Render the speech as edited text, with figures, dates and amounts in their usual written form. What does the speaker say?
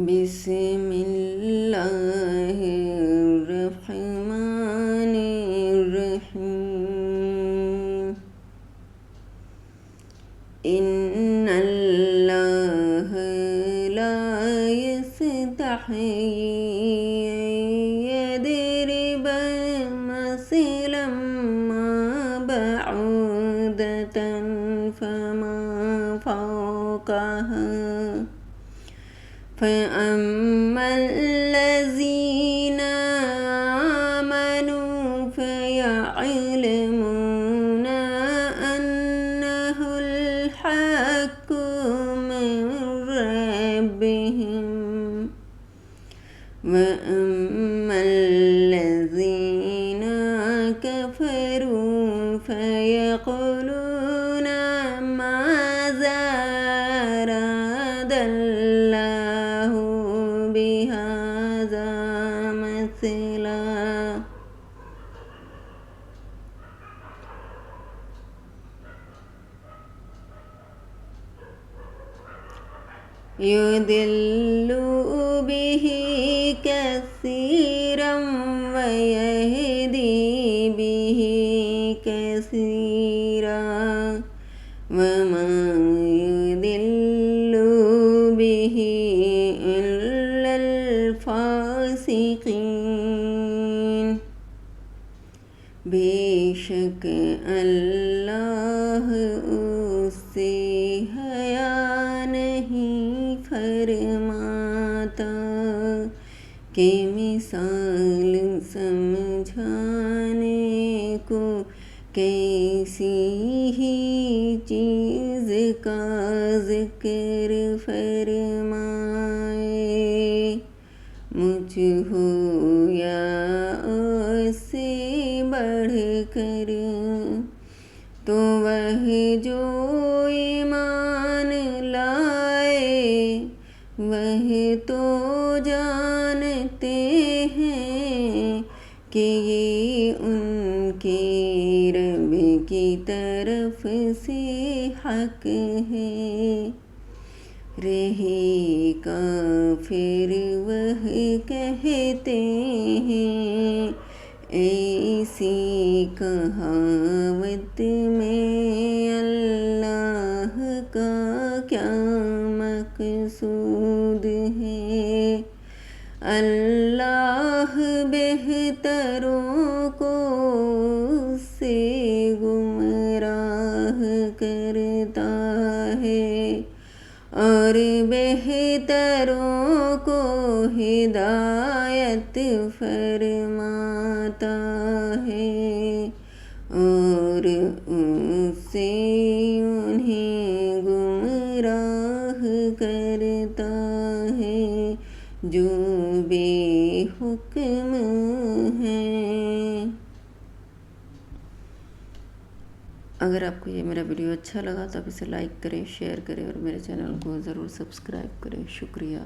بسم اللہ الرحمن الرحیم ان اللہ لا یستحیی یضرب مثلا ما بعوضۃ فما فوقها فأما الذين آمنوا فيعلمون أنه الحق من ربهم وأما الذين كفروا فيقولون ماذا أراد الله بهذا مثلا يضل به كثيرا ويهدي به كثيرا وما يضل به إلا الفاسقين بے شک اللہ اس سے حیا نہیں فرماتا کہ مثال سمجھانے کو کیسی ہی چیز کا ذکر فرمائے مجھ ہو یا اس سے بڑھ کر تو وہ جو ایمان لائے وہ تو جانتے ہیں کہ یہ ان کے رب کی طرف سے حق ہے رہے کافر وہ کہتے ہیں ایسی کہاوت میں اللہ کا کیا مقصود ہے اللہ بہتروں کو اس سے گمراہ کرتا ہے اور بہتروں کو ہدایت فرماتا ہے اور اس سے انہیں گمراہ کرتا ہے جو بے حکم ہیں۔ اگر آپ کو یہ میرا ویڈیو اچھا لگا تو آپ اسے لائک کریں، شیئر کریں اور میرے چینل کو ضرور سبسکرائب کریں۔ شکریہ۔